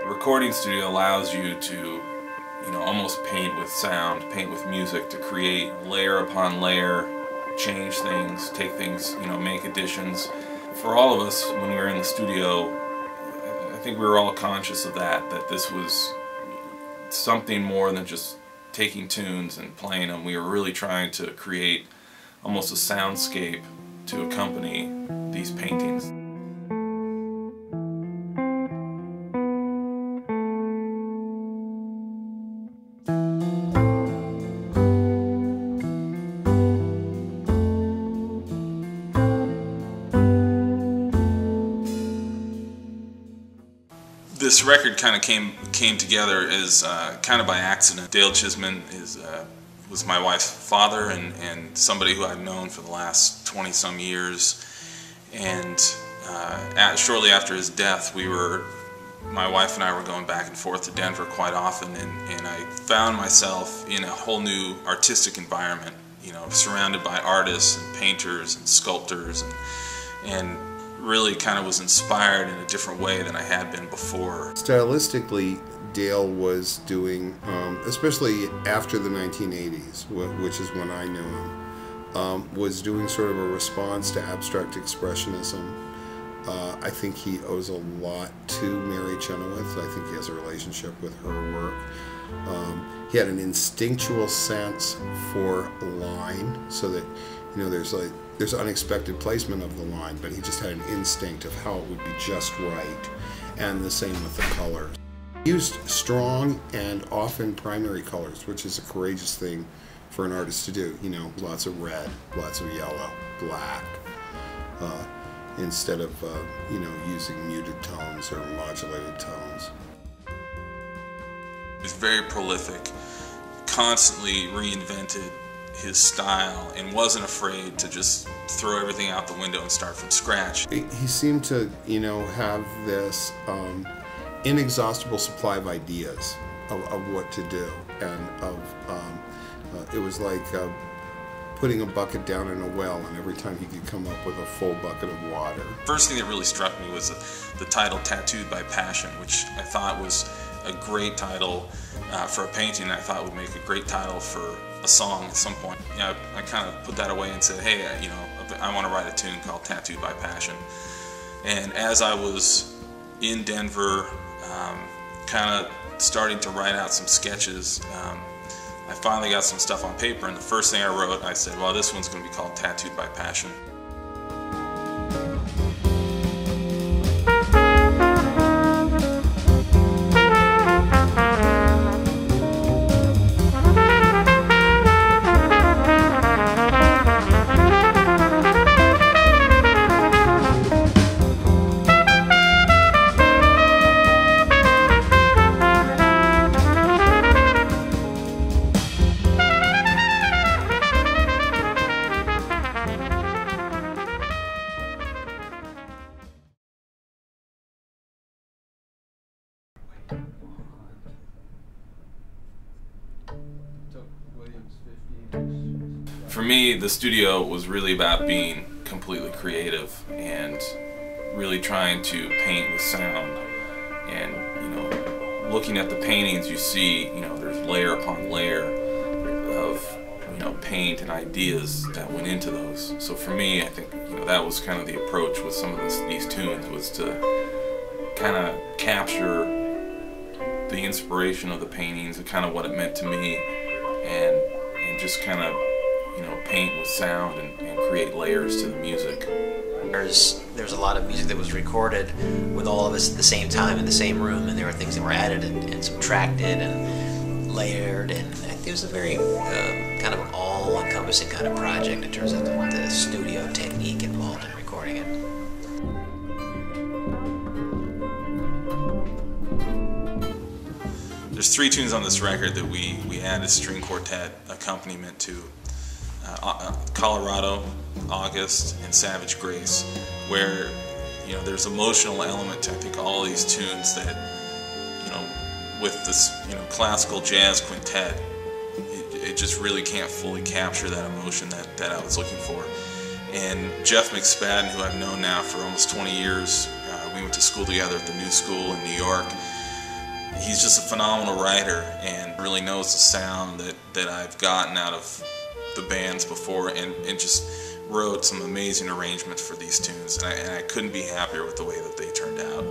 recording studio allows you to, almost paint with sound, paint with music, to create layer upon layer, change things, take things, make additions. For all of us, when we were in the studio, I think we were all conscious of that this was something more than just taking tunes and playing them. We were really trying to create almost a soundscape to accompany these paintings. This record kind of came together as kind of by accident. Dale Chisman was my wife's father and somebody who I've known for the last 20-some years. And shortly after his death, my wife and I were going back and forth to Denver quite often, and I found myself in a whole new artistic environment, surrounded by artists and painters and sculptors, and really kind of was inspired in a different way than I had been before. Stylistically, Dale was doing, especially after the 1980s, which is when I knew him, was doing sort of a response to abstract expressionism. I think he owes a lot to Mary Chenoweth. I think he has a relationship with her work. He had an instinctual sense for line, so that there's unexpected placement of the line, but he just had an instinct of how it would be just right, and the same with the colors. He used strong and often primary colors, which is a courageous thing for an artist to do. Lots of red, lots of yellow, black, instead of using muted tones or modulated tones. He was very prolific, constantly reinvented his style, and wasn't afraid to just throw everything out the window and start from scratch. He seemed to, have this inexhaustible supply of ideas of what to do, and it was like putting a bucket down in a well, and every time he could come up with a full bucket of water. First thing that really struck me was the title "Tattooed by Passion," which I thought was a great title for a painting. I thought would make a great title for a song at some point. I kind of put that away and said, hey, I want to write a tune called "Tattooed by Passion." And as I was in Denver, kind of starting to write out some sketches, I finally got some stuff on paper, and the first thing I wrote, I said, well, this one's going to be called "Tattooed by Passion." For me, the studio was really about being completely creative and really trying to paint with sound. And looking at the paintings, you see there's layer upon layer of paint and ideas that went into those. So for me, I think that was kind of the approach with some of these tunes, was to kind of capture the inspiration of the paintings and kind of what it meant to me, and just kind of paint with sound and create layers to the music. There's a lot of music that was recorded with all of us at the same time in the same room, and there were things that were added and subtracted and layered, and it was a very kind of all-encompassing kind of project in terms of the studio technique involved in recording it. There's 3 tunes on this record that we added string quartet accompaniment to. Colorado, August, and Savage Grace, where there's emotional element to, I think, all these tunes that with this classical jazz quintet, it just really can't fully capture that emotion that I was looking for. And Jeff McSpadden, who I've known now for almost 20 years, we went to school together at the New School in New York. he's just a phenomenal writer and really knows the sound that I've gotten out of the bands before, and just wrote some amazing arrangements for these tunes, and I couldn't be happier with the way that they turned out.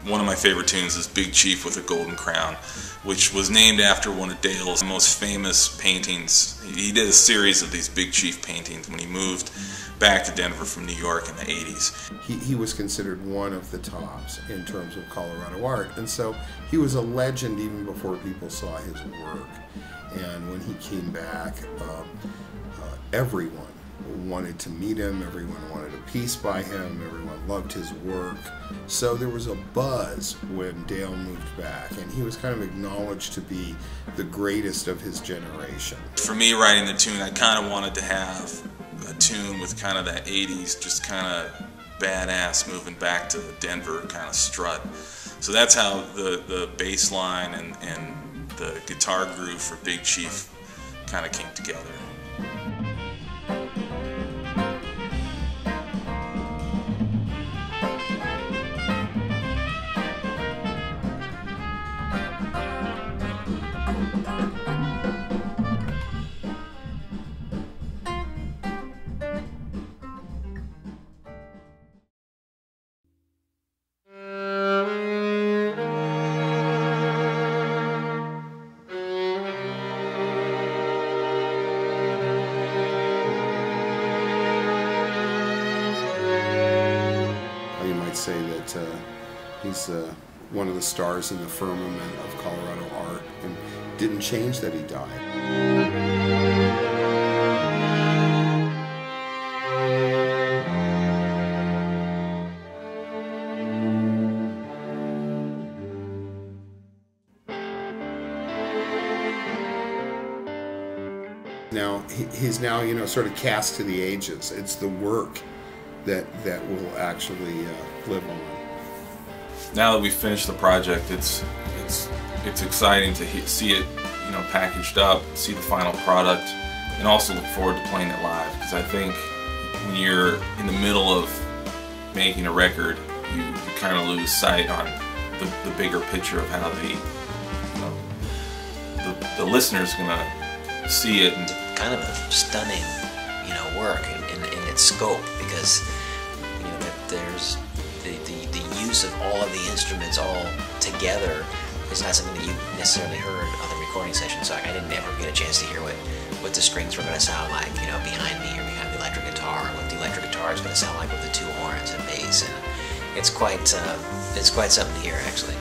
One of my favorite tunes is Big Chief with a Golden Crown, which was named after one of Dale's most famous paintings. He did a series of these Big Chief paintings when he moved back to Denver from New York in the 80s. He was considered one of the tops in terms of Colorado art, and so he was a legend even before people saw his work. And when he came back, everyone wanted to meet him, everyone wanted a piece by him, everyone loved his work. So there was a buzz when Dale moved back, and he was kind of acknowledged to be the greatest of his generation. For me, writing the tune, I kind of wanted to have a tune with kind of that 80s, just kind of badass moving back to the Denver kind of strut. So that's how the bass line and the guitar groove for Big Chief kind of came together. Say that he's one of the stars in the firmament of Colorado art, and didn't change that he died. Now he's now, you know, sort of cast to the ages. It's the work that will actually live on. Now that we've finished the project, it's exciting to see it, you know, packaged up, see the final product, and also look forward to playing it live. Because I think when you're in the middle of making a record, you kind of lose sight on the bigger picture of how the, you know, the listener's gonna see it. And kind of a stunning, you know, work in its scope, because you know there's the use of all of the instruments all together is not something that you necessarily heard on the recording session. So I didn't ever get a chance to hear what the strings were going to sound like, you know, behind me or behind the electric guitar, or what the electric guitar is going to sound like with the two horns and bass, and it's quite something to hear, actually.